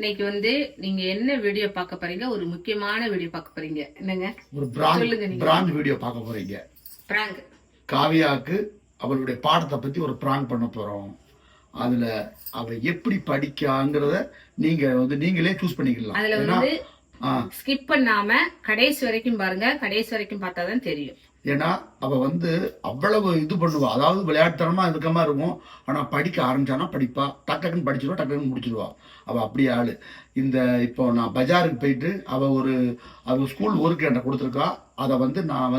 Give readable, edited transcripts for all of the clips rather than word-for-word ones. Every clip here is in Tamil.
இன்னைக்கு வந்து நீங்க என்ன வீடியோ பார்க்க போறீங்க? ஒரு முக்கியமான வீடியோ பார்க்க போறீங்க. என்னங்க? ஒரு பிராங்க் வீடியோ பார்க்க போறீங்க. பிராங்க். காவியாக்கு அவளுடைய பாடத்தை பத்தி ஒரு பிராங்க் பண்ண போறோம். அதுல அவ எப்படி படிக்காங்கிறத நீங்களே சூஸ் பண்ணிக்கலாம். அதுல வந்து ஸ்கிப் பண்ணாம கடைசி வரைக்கும் பாருங்க. கடைசி வரைக்கும் பார்த்தாதான் தெரியும். ஏன்னா அவ அவ்வளவு இது பண்ணுவா. அதாவது விளையாட்டுத்தனமா இருக்க மாதிரி இருக்கும். ஆனா படிக்க ஆரம்பிச்சானா படிப்பா. டக்குன்னு படிச்சிருவா, டக்குன்னு முடிச்சிருவா. அவ அப்படியே ஆளு. இப்போ நான் பஜாருக்கு போயிட்டு அவ ஸ்கூல் ஒர்க் என்கிட்ட கொடுத்துருக்கா. அதை நான்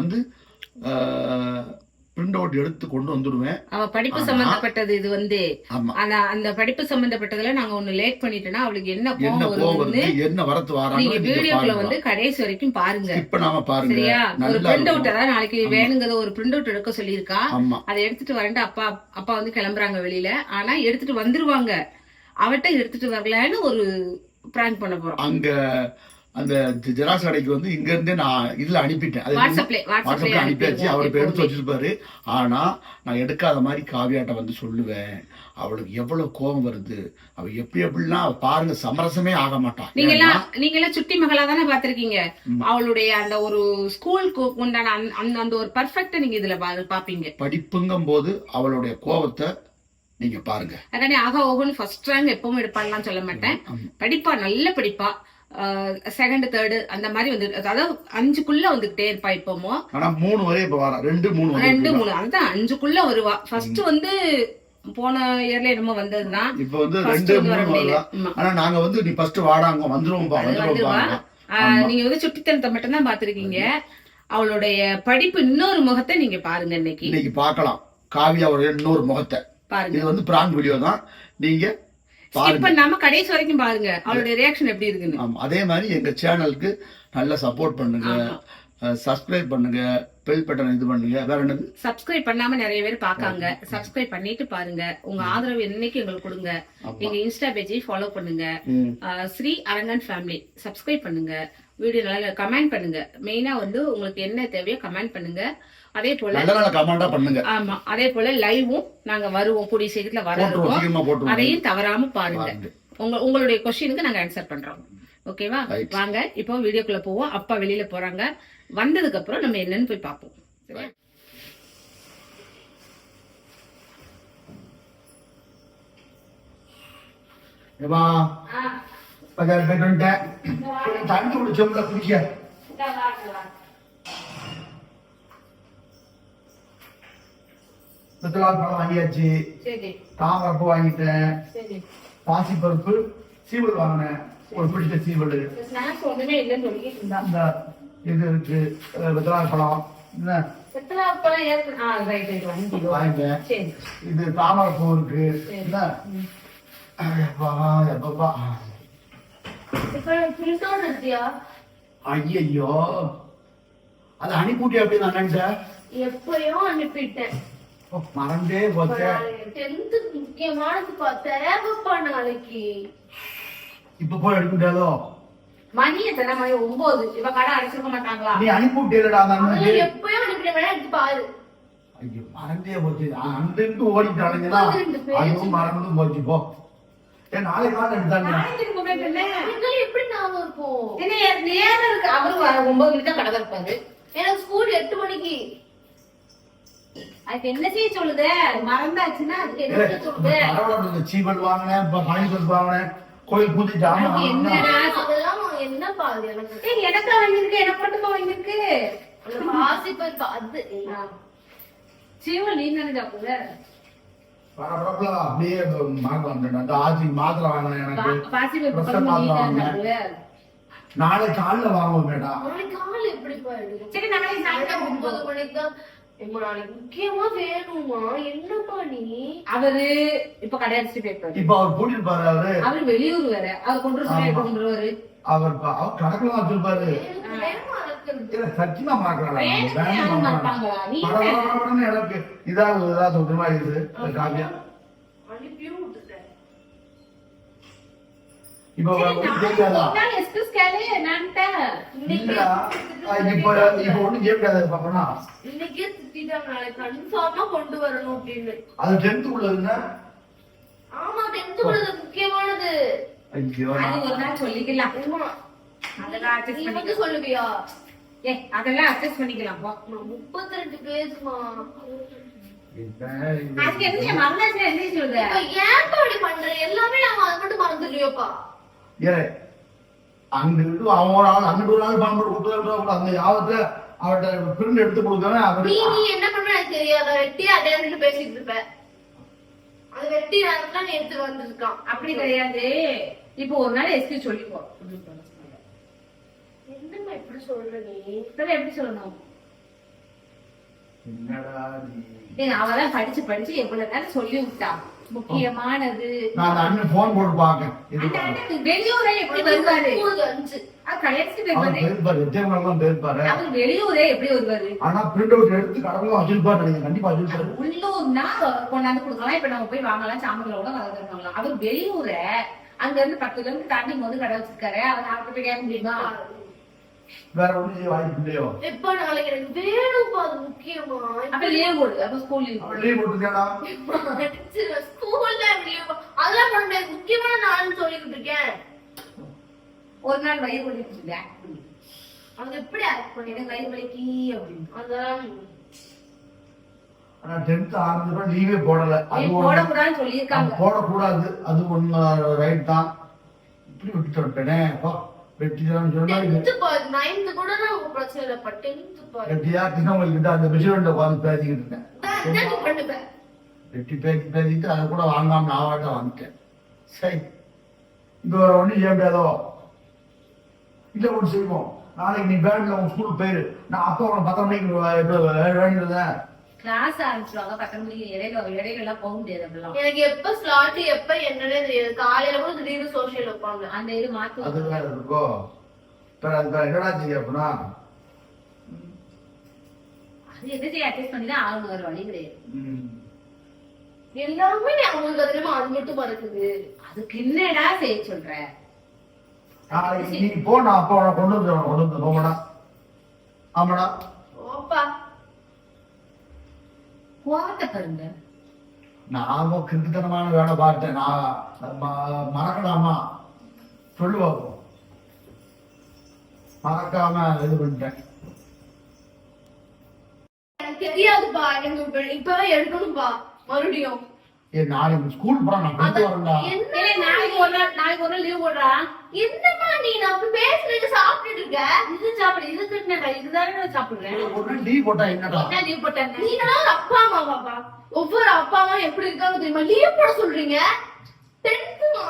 பிரிண்ட் அவுட் எடுத்து கொண்டு வந்துடுவேன். அவ படிப்பு சம்பந்தப்பட்டது. இது அந்த படிப்பு சம்பந்தப்பட்டதுல நாங்க ஒண்ணு லேட் பண்ணிட்டோம்னா அவளுக்கு என்ன கோவம் வருது, என்ன வரத்து வராங்க நீங்க வீடியோக்குள்ள கடைசி வரைக்கும் பாருங்க. இப்ப நாம பாருங்க. சரியா? ஒரு பிரிண்ட் அவுட் அதான் நாளைக்கு வேணுங்கிறத ஒரு பிரிண்ட் அவுட் எடுக்க சொல்லியிருக்கா. அதை எடுத்துட்டு வரேன்ட்டு அப்பா கிளம்புறாங்க வெளியில. ஆனா எடுத்துட்டு வந்துருவாங்க. அவட்ட எடுத்துட்டு வரலன்னு ஒரு பிராங்க் பண்ண போறோம். அங்க அந்த ஜெராக்ஸ் கடைக்கு இங்க இருந்தே நான் இதுல அனுப்பிட்டேன். வாட்ஸ்அப்ல அனுப்பியாச்சு. அவர் இப்ப எடுத்து வச்சிருப்பாரு. ஆனா நான் எடுக்காத மாதிரி காவியாட்ட சொல்லுவேன். அவளுக்கு எவ்வளவு கோபம் வருது. அவ எப்படிலாம் பாருங்க, சமரசமே ஆக மாட்டான். நீங்க எல்லாம் சுட்டி மகளா தானே பாத்திருக்கீங்க. அவளுடைய அந்த ஒரு ஸ்கூலுக்கு உண்டான அந்த ஒரு பர்ஃபெக்ட்டா நீங்க இதுல பாப்பீங்க. படிப்புங்கும் போது அவளுடைய கோபத்தை நீங்க பாருங்க. அதானே ஆகா ஓகோன்னு ஃபர்ஸ்ட் ரேங்க் எப்பவும் எடுப்பான்னு சொல்ல மாட்டேன். படிப்பா, நல்ல படிப்பா. செகண்ட் தேர்டு அந்த மாதிரி அதாவது 5க்குள்ள வந்துகிட்டே இருப்பா. இப்பமோ ஆனா 3 வரை இப்ப வர 2 3 அதான் 5க்குள்ள வருவா. ஃபர்ஸ்ட் போன இயர்ல என்னமோ வந்ததுதான். இப்ப 2 3 வரல. ஆனா நாங்க நீ ஃபர்ஸ்ட் வாடாங்க வந்துருவோம்பா. நீங்க சுட்டித்தனத்தை மட்டும் தான் பாத்திருக்கீங்க. அவளுடைய படிப்பு இன்னொரு முகத்தை நீங்க பாருங்க. இன்னைக்கு பார்க்கலாம் காவியாவுடைய இன்னொரு முகத்தை பாருங்க. இது பிராங்க் வீடியோ தான். நீங்க ஸ்கிப் பண்ணாம கடைசி வரைக்கும் பாருங்க. அவளுடைய ரியாக்ஷன் எப்படி இருக்குன்னு. அதே மாதிரி எங்க சேனலுக்கு நல்ல சப்போர்ட் பண்ணுங்க. சப்ஸ்கிரைப் பண்ணுங்க. பெல் பட்டன் இது பண்ணுங்க. வேற என்னது? சப்ஸ்கிரைப் பண்ணாம நிறைய பேர் பாக்காங்க. சப்ஸ்கிரைப் பண்ணிட்டு பாருங்க. உங்க ஆதரவு என்னைக்கு எங்களுக்கு கொடுங்க. எங்க இன்ஸ்டா பேஜை ஃபாலோ பண்ணுங்க. ஸ்ரீ அரங்கன் ஃபேமிலி சப்ஸ்கிரைப் பண்ணுங்க. வீடியோ நல்லா கமெண்ட் பண்ணுங்க. மெயினா உங்களுக்கு என்ன தேவையோ கமெண்ட் பண்ணுங்க. அதே போல கமெண்டா பண்ணுங்க. ஆமா, அதே போல லைவும் நாங்க வருவோம். கூடிய சீக்கிரத்துல வரோம். அதையும் தவறாம பாருங்க. உங்களுடைய கொஸ்டினுக்கு நாங்க ஆன்சர் பண்றோம். ஓகேவா? வாங்க இப்போ வீடியோக்குள்ள போவோம். அப்பா வெளியில போறாங்க. வந்ததுக்கு அப்புறம் நம்ம என்னன்னு போய் பார்ப்போம். தண்ணி குடிச்சோம்ல குடிக்க பழம் வாங்கியாச்சு. தாமரப்பு வாங்கிட்டேன். பாசி பருப்பு சீவல் வாங்கினேன். ஒரு பிடிச்ச சீவல். இது இருக்கு. வெத்தலால் பழம் வாங்கிட்டேன். இது தாமரப்பூ இருக்கு. ஐயோ, அது அனுப்பிட்டியா? அப்படி நான் எப்பயோ அனுப்பிட்டேன். மறந்தே போச்சே. முக்கியமானது பார்த்தேப்பா நாளைக்கு. இப்ப போய் எடுத்துட்டாலோ? மணி எத்தனை மணி? 9. இவ கடை அடைச்சிருக்க மாட்டாங்களா? நீ அனுப்பி விட்டேடா. எப்பயும் அனுப்பிட்டேன். எடுத்து பாரு. ஐயோ, மறந்தே போச்சு. அங்கிருந்து ஓடிட்டானுங்கன்னா அதுவும் மறந்தும் போச்சு. போ. நாளைக்கு காலை எடுத்தாங்க. எப்படி ஞாபகம் இருக்கும்? நேரம் இருக்கு. அவரு 9 தான் கடை இருப்பாரு. எனக்கு ஸ்கூல் 8 மணிக்கு. அதுக்கு என்ன செய்ய சொல்லுது? மறந்தாச்சுன்னா அதுக்கு என்ன சொல்லுது? சீவல் வாங்கினேன், பானிபூரி வாங்கினேன், கோயில் பூஜை ஜாமான். அதெல்லாம் என்ன பாரு எனக்கு வாங்கிருக்கு. எனக்கு மட்டுமா வாங்கிருக்கு? பாசி பருப்பு அது சீவல் நீ தானே சாப்பிடுற? அப்படியே மாத்திரை வாங்கினேன். எனக்கு பாசி பருப்பு நாளை காலைல வாங்குவோம் மேடம். காலை எப்படி போயிடுது? சரி, நாளைக்கு 9 மணிக்கு தான். நாளைக்கு முக்கியமா வேணுமா? என்னப்பா நீ? அவரு இப்ப கடையடிச்சு போயிருப்பாரு. இப்ப அவர் கூட்டிட்டு பாரு. அவரு வெளியூர் வேற. அவர் கொண்டு வருவாரு. அவர் கணக்குல வச்சிருப்பாரு. சத்தியமா மாக்கலாம். எனக்கு இதாவது ஒரு மாதிரி இருக்குது காவியா. அனுப்பியும் விட்டுட்டேன். இப்போ ஒண்ணு கேட்காது பாப்பா. இன்னைக்கே திட்டாங்க, நாளைக்கு கன்ஃபார்மா கொண்டு வரணும் அப்படின்னு. அது 10th உள்ளதுன்னா? ஆமா, 10th உள்ளது முக்கியமானது. ஐயோ அது ஒரு நாள் சொல்லிக்கலாம். அம்மா, அதெல்லாம் adjust நீ வந்து பண்ணிக்கலாம். சொல்லுவியா? அதெல்லாம் அட்ஜஸ்ட் பண்ணிக்கலாம் போ. 32 பேஜ்மா. அதுக்கு என்ன மறந்தாச்சுன்னா என்ன சொல்லுது? ஏன்ப்பா இப்படி பண்ற? எல்லாமே நாம அதை மட்டும் மறந்துடுவியோப்பா. அங்கிட்டு அவன் ஒரு ஆள் அங்கிட்டு ஒரு ஆள் பாம்பு கொடுத்தா அந்த யாவத்துல அவர்கிட்ட பிரிண்ட் எடுத்து கொடுத்தவன் அவரு நீ என்ன பண்ண எனக்கு தெரியாத, வெட்டி அதே நின்று பேசிட்டு இருப்ப. அது வெட்டி நேரத்துல நீ எடுத்து வந்திருக்கான். அப்படி கிடையாது. இப்போ ஒரு நாள் எஸ்கி சொல்லிப்போ. என்னம்மா இப்படி சொல்ற நீ? இப்ப எப்படி சொல்லணும்? என்னடா நீ அவதான் படிச்சு படிச்சு எவ்வளவு நேரம் சொல்லி விட்டா முக்கியமானது. நான் அந்த அண்ணன் போன் போட்டு பாக்கேன் அந்த அண்ணன் வெளியூரே எப்படி வருவாரு? கடைசி பேருப்பாரு அவர் வெளியூரே எப்படி வருவாரு? ஆனா பிரிண்ட் அவுட் எடுத்து கடவுளும் வச்சிருப்பாரு நீங்க கண்டிப்பா வச்சிருப்பாரு. உள்ளூர்னா கொண்டாந்து கொடுக்கலாம். இப்ப நம்ம போய் வாங்கலாம், சாமிகளோட வாங்கலாம். அவர் வெளியூர அங்க இருந்து 10 கிலோமீட்டர் தாண்டி போது கடை வச்சிருக்காரு. அவர் அவர்கிட்ட போய் கேட்க முடியுமா? வேற ஒண்ணு வாய்ப்பு இல்லையோ? எப்ப நாளைக்கு எனக்கு வேணும்ப்பா, அது முக்கியமா. அப்ப லீவ் போடு. அப்ப ஸ்கூல் லீவ் லீவ் போட்டுருக்கேனா? ஸ்கூல்ல லீவ் அதெல்லாம் பண்ண முக்கியமான நாள்னு சொல்லிட்டு இருக்கேன். ஒரு நாள் வயிறு வலிக்குது. அது எப்படி ஆக்ட் பண்ணி எனக்கு வயிறு வலிக்கு அப்படின்னு அதான் ஆனா 10th ஆரம்பிச்சப்ப லீவே போடல. அது போடக்கூடாதுன்னு சொல்லியிருக்காங்க. போடக்கூடாது, அது ஒண்ணு ரைட் தான். இப்படி விட்டு விட்டேனே வெட்டிதான் சொன்னா 9th கூட நான் பிரச்சனை இல்லை. 10th பாரு வெட்டியா கிருஷ்ணவங்களுக்கு அந்த பிரசிடென்ட் உட்காந்து பேசிக்கிட்டு இருக்கேன். பண்ணுவேன். வெட்டி பேசிட்டு அதை கூட வாங்காம நான் வாட்ட வந்துட்டேன். சரி இங்க ஒரு ஒண்ணு செய்ய முடியாதோ? இல்ல ஒண்ணு செய்வோம். நாளைக்கு நீ பேங்க்ல உங்க ஸ்கூல் போயிரு. நான் அப்போ உனக்கு 10 மணிக்கு வேண்டியதுதான் கிளாஸ் ஆரம்பிச்சிருவாங்க. 10 மணிக்கு இடையில எல்லாம் போக முடியாது. அப்படிலாம் எனக்கு எப்ப ஸ்லாட் எப்ப என்னன்னே தெரியாது. காலையில கூட திடீர்னு சோசியல் வைப்பாங்க. அந்த இது மாத்து. அதுதான் இருக்கோ. அதுக்கு என்னடா செய்ய அப்படின்னா அது என்ன செய்ய அட்ஜஸ்ட் பண்ணி தான் ஆகணும். ஒரு வழி கிடையாது. எல்லாமே அவங்களுக்கு அதுலமா அது மட்டும் மறக்குது. அதுக்கு என்னடா செய்ய சொல்ற? நாளைக்கு நீ போ, நான் அப்போ உனக்கு கொண்டு வந்து போமாடா. ஆமாடா ஓப்பா கோவத்தை பாருங்க. நாம கிருத்தனமான வேலை பார்த்தேன். நான் மறக்கலாமா சொல்லு பார்ப்போம். மறக்காம இது பண்ணிட்டேன். எனக்கு தெரியாதுப்பா. எனக்கு இப்பவே எடுக்கணும்பா மறுபடியும். நாளைக்கு ஸ்கூல் போறா நான் கொண்டு வரேன்டா. நாளைக்கு ஒரு நாள் லீவ் போடுறா. என்னமா நீ நான் அப்படி பேசிட்டு சாப்பிட்டுட்டு இருக்க? இது சாப்பிடு. இது திட்டினடா. இதுதானே நான் சாப்பிடுறேன். ஒரு நாள் லீவ் போட்டா என்னடா? என்ன லீவ் போட்டாங்க? நீ ஒரு அப்பா அம்மாவாப்பா. ஒவ்வொரு அப்பா அம்மா எப்படி இருக்காங்க தெரியுமா? லீவ் போட சொல்றீங்க. 10th-மா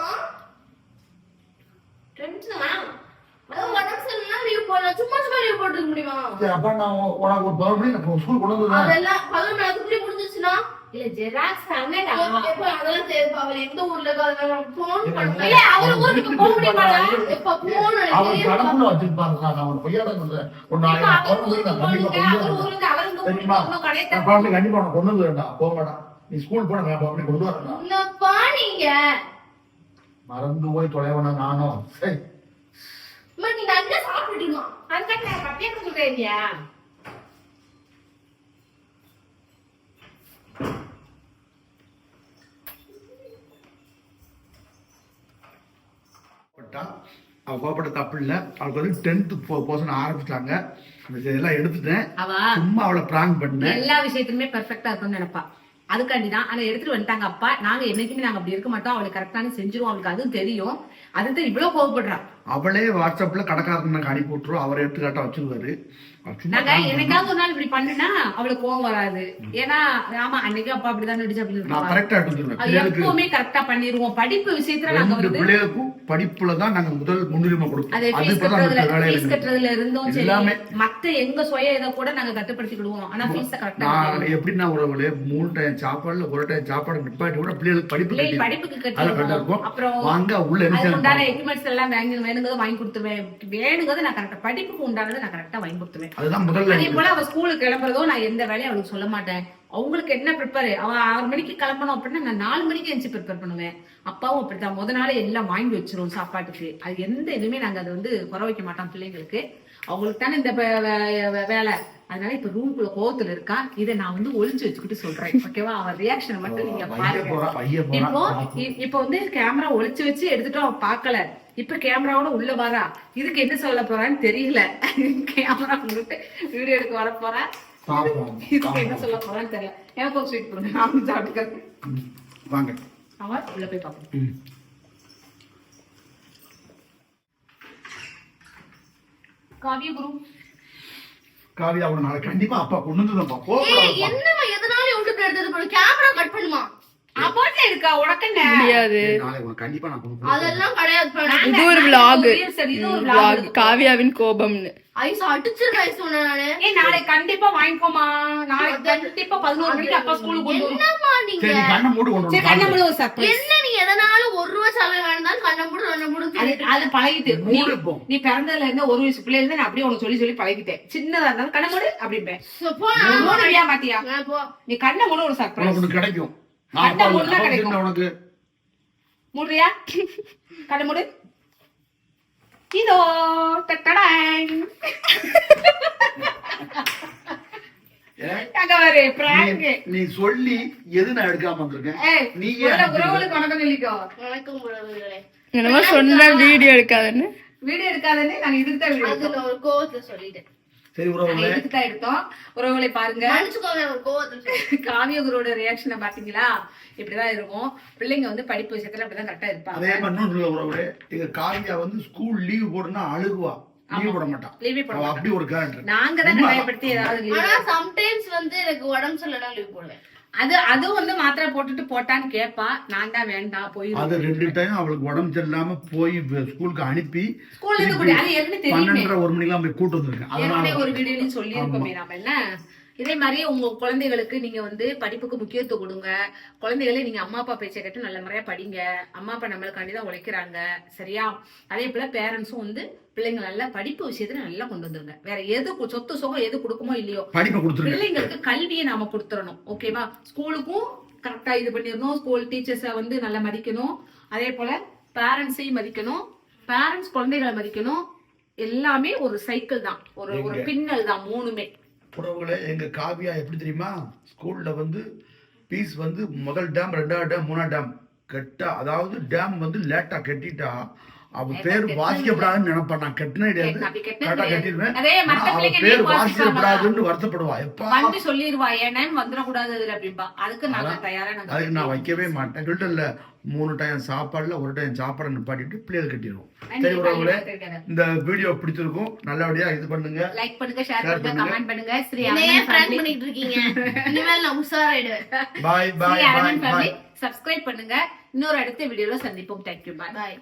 10th-மா அது உடம்பு சரியில்லைன்னா லீவ் போடலாம். சும்மா லீவ் போட்டுக்க முடியுமா? அப்ப நான் உனக்கு ஒரு 12 மணி ஸ்கூல் கொண்டு வந்து அதெல்லாம் 11 மணிக்கு முடிஞ்சிச்சுன்னா இல்ல ஜெராக்ஸ் தானடா. அதெல்லாம் தெரியுப்பா. அவர் எந்த ஊர்ல இருக்காரு போன் பண்ணுங்க. இல்ல அவர் ஊருக்கு போக முடியுமா? எப்ப போன் அவர் கடப்புல வச்சிருப்பாரு. நான் அவன் பொய்யாட சொல்றேன். ஒரு நாளைக்கு அவர் ஊருக்கு தெரியுமா? கண்டிப்பா உனக்கு கொண்டு வந்து வேண்டாம். போகடா நீ ஸ்கூல் போன அப்படி கொண்டு வரடா. என்னப்பா நீங்க மறந்து போய் தொலைவனா நானும். சரி நீ நல்லா சாப்பிட்டுமா? அந்த பட்டியா சொல்றேன் இல்லையா? அவ கோபப்பட்ட தப்பு இல்ல. அவளுக்கு வந்து 10th போர்ஷன் ஆரம்பிச்சிட்டாங்க. இதெல்லாம் எடுத்துட்டேன். சும்மா அவளை பிராங்க் பண்ணேன். எல்லா விஷயத்துலயுமே பெர்ஃபெக்ட்டா இருக்கும்னு நினைப்பா. அதுக்காண்டிதான் ஆனா எடுத்துட்டு வந்துட்டாங்க அப்பா. நாங்க என்னைக்குமே நாங்க அப்படி இருக்க மாட்டோம். அவளுக்கு கரெக்டான செஞ்சிருவோம். அவளுக்கு அதுவும் தெரியும். அதுதான் இவ்வளவு கோவப்படுறா. அவளே வாட்ஸ்அப்ல கடைக்காரனுக்கு அனுப்பி விட்டுரும். அவரை எடுத்துக்காட்டா வச்சிருவாரு. நாங்க என்னைக்காவது ஒரு நாள் இப்படி பண்ணுனா அவளுக்கு கோவம் வராது. ஏன்னா ஆமா அன்னைக்கு அப்பா அப்படிதான் நடிச்சு அப்படின்னு எப்பவுமே கரெக்டா பண்ணிருவோம். படிப்பு விஷயத்துல நாங்க வந்து பிள்ளைகளுக்கும் படிப்புலதான் நாங்க முதல் முன்னுரிமை கொடுப்போம். அது ஃபீஸ் கட்டுறதுல இருந்தும் சரி மத்த எங்க சுய இதை கூட நாங்க கட்டுப்படுத்திக்கிடுவோம். ஆனா ஃபீஸ கரெக்டா எப்படின்னா உறவுகளே 3 டைம் சாப்பாடுல ஒரு டைம் சாப்பாடு நிப்பாட்டி கூட பிள்ளைகளுக்கு படிப்புக்கு கட்டிருக்கோம். அப்புறம் வாங்க உள்ள உண்டான எக்யூப்மெண்ட்ஸ் எல்லாம் வேணுங்கிறத வாங்கி கொடுத்துருவேன். வேணுங்கிறத நான் கரெக்டா படிப்புக்கு உண்டானதை நான் கரெக்டா வாங்கி கொடுத்துருவேன். அதே போல அவ ஸ்கூலுக்கு கிளம்புறதோ நான் எந்த வேலையும் அவளுக்கு சொல்ல மாட்டேன். அவங்களுக்கு என்ன ப்ரிப்பேர் அவன் 6 மணிக்கு கிளம்பணும் அப்படின்னா நான் 4 மணிக்கு எழுந்து ப்ரிப்பேர் பண்ணுவேன். அப்பாவும் அப்படித்தான் முத நாளே எல்லாம் வாங்கி வச்சிருவோம் சாப்பாட்டுக்கு. அது எந்த இதுவுமே நாங்க அதை வந்து குறை வைக்க மாட்டோம் பிள்ளைங்களுக்கு. அவங்களுக்கு தானே இந்த வேலை அதனால இப்ப ரூம்குள்ள கோவத்துல இருக்கா. இதை நான் வந்து ஒளிஞ்சு வச்சுக்கிட்டு சொல்றேன். ஓகேவா? அவன் ரியாக்ஷன் மட்டும் நீங்க பாருங்க. இப்போ வந்து கேமரா ஒளிச்சு வச்சு எடுத்துட்டோம், அவன் பாக்கல. இப்ப கேமராவோட உள்ள வரா. இதுக்கு என்ன சொல்ல போறான்னு தெரியல. கேமரா வந்துட்டு வீடியோ எடுக்க வர போறா. இதுக்கு என்ன சொல்ல போறான்னு தெரியல. எனக்கு ஒரு ஸ்வீட் கொடுங்க, நான் சாப்பிட்டுக்கிறேன். வாங்க அவன் உள்ள போய் பார்ப்போம். காவிய குரு காவியா அவனை நாளைக்கு கண்டிப்பா அப்பா கொண்டு வந்துதான் என்னமா எதனால யூடியூப்ல எடுத்தது கேமரா கட் பண்ணுமா? அப்போட்ல இருக்கா உனக்கு என்ன முடியாது. நாளைக்கு உனக்கு கண்டிப்பா நான் கொடுப்பேன். அதெல்லாம் கிடையாது. இது ஒரு vlog காவியாவின் கோபம்னு. ஐஸ் அடிச்சிருக்க ஐஸ் சொன்ன நானு. நாளைக்கு கண்டிப்பா வாங்கிக்கோமா. நாளைக்கு கண்டிப்பா 11 மணிக்கு அப்பா ஸ்கூலுக்கு கொண்டு வருவோம். என்னம்மா நீங்க? சரி கண்ணை மூடு கொண்டு சரி, கண்ணை மூடு, ஒரு surprise. என்ன நீ எதனாலும் 1 ரூபா செலவு வேண்டாம் கண்ணை மூடு அது பழகிட்டு. மூடு இப்போ. நீ பிறந்ததுல இருந்து 1 வயசு பிள்ளைல இருந்து நான் அப்படியே உனக்கு சொல்லி சொல்லி பழகிட்டேன். சின்னதா இருந்தாலும் கண்ணை மூடு அப்படிம்பேன். மூடுறியா மாத்தியா? நீ கண்ணை மூடு, ஒரு சர்ப்ரைஸ் உனக்கு கிடைக்கும். கண்ணை மூடுனா கிடைக்கும். உனக்கு மூடுறியா? கண்ணை மூடு. இதோ டடடாங். அங்க பாரு பிராங்க். நீ சொல்லி எது நான் எடுக்காம வந்திருக்கேன். நீ உறவுகளுக்கு வணக்கம் சொல்லிக்கோ. வணக்கம் உறவுகளே. என்னமோ சொன்ன வீடியோ எடுக்காதுன்னு. வீடியோ எடுக்காதே நாங்க இதுக்கு தான் வீடியோ அதுல ஒரு கோவத்துல சொல்லிட்டேன். சரி உறவுகளே, இதுக்கு தான் எடுத்தோம். உறவுகளை பாருங்க. மன்னிச்சுக்கோங்க ஒரு கோவத்துல. காவிய குருவோட ரியாக்ஷனை பாத்தீங்களா? இப்படிதான் இருக்கும். பிள்ளைங்க வந்து படிப்பு விஷயத்துல அப்படிதான் கரெக்டா இருப்பாங்க. அதே மாதிரி இன்னொரு சொல்ல உறவுகளே, எங்க காவியா வந்து ஸ்கூல் லீவ் போடுனா அழுகுவா, லீவ் போட மாட்டான். லீவே போட அவ அப்படி ஒரு கேரக்டர். நாங்க தான் கட்டாயப்படுத்தி ஏதாவது leave ஆனா சம்டைம்ஸ் வந்து எனக்கு உடம்பு சரியில்லைனா லீவ் போடுவேன். அதுவும் வந்து மாத்திரை போட்டுட்டு போட்டான்னு கேப்பா. நான் தான் வேண்டாம் போய் அது 2 டைம் அவளுக்கு உடம்பு சரியில்லாம போய் ஸ்கூலுக்கு அனுப்பி ஸ்கூல்ல இருந்து கூட அது ஏற்கனவே தெரியுமே. 12:30 1 மணிக்கெல்லாம் போய் கூட்டு வந்திருக்கேன். ஏற்கனவே அதனால ஒரு வீடியோலயும் சொல்லி இருக்கோமே நாம. என்ன இதே மாதிரி உங்க குழந்தைகளுக்கு நீங்க வந்து படிப்புக்கு முக்கியத்துவம் கொடுங்க. குழந்தைகளே நீங்க அம்மா அப்பா பேச்சை கேட்டு நல்ல முறையா படிங்க. அம்மா அப்பா நம்மளுக்காண்டிதான் உழைக்கிறாங்க, சரியா? அதே போல பேரண்ட்ஸும் வந்து பிள்ளைங்க நல்லா படிப்பு விஷயத்துல நல்லா கொண்டு வந்துருங்க. வேற எது சொத்து சுகம் எது கொடுக்குமோ இல்லையோ, படிப்பை கொடுத்துருங்க. பிள்ளைங்களுக்கு கல்வியை நாம கொடுத்துடணும். ஓகேவா? ஸ்கூலுக்கும் கரெக்டா இது பண்ணிடணும். ஸ்கூல் டீச்சர்ஸ வந்து நல்லா மதிக்கணும். அதே போல பேரண்ட்ஸையும் மதிக்கணும். பேரண்ட்ஸ் குழந்தைகளை மதிக்கணும். எல்லாமே ஒரு சைக்கிள் தான், ஒரு பின்னல் தான் மூணுமே. உறவுகளே, எங்க காவியா எப்படி தெரியுமா? ஸ்கூல்ல வந்து பீஸ் வந்து முதல் டேம், 2வது டேம், 3வது டேம் கெட்டா, அதாவது டேம் வந்து லேட்டா கட்டிட்டா அவ பேர் வாசிக்கப்படாதுன்னு நினைப்பான். நான் கட்டின கிடையாது, கரெக்டா கட்டிடுவேன். அவ பேர் வாசிக்கப்படாதுன்னு வருத்தப்படுவா. எப்பா வந்து சொல்லிடுவா, என் நேம் வந்துடக்கூடாது அதுல அப்படின்பா. அதுக்கு நாங்க தயாரா அதுக்கு நான் வைக்கவே மாட்டேன். சொல்லிட்டு இல்ல, 3 டைம் சாப்பாடுல 1 டைம் சாப்பாடு நிப்பாட்டிட்டு பிள்ளைகள் கட்டிடுவோம். சரி உறவுகளே, இந்த வீடியோ பிடிச்சிருக்கும். நல்லபடியா இது பண்ணுங்க, லைக் பண்ணுங்க, ஷேர் பண்ணுங்க, கமெண்ட் பண்ணுங்க. ஸ்ரீ என்னைய பிராங்க் பண்ணிட்டு இருக்கீங்க. இனிமேல் நான் உஷாராயிடுவேன். பாய் பாய் பாய் பாய். சப்ஸ்கிரைப் பண்ணுங்க. இன்னொரு அடுத்த வீடியோல சந்திப்போம். தேங்க்யூ. பாய்.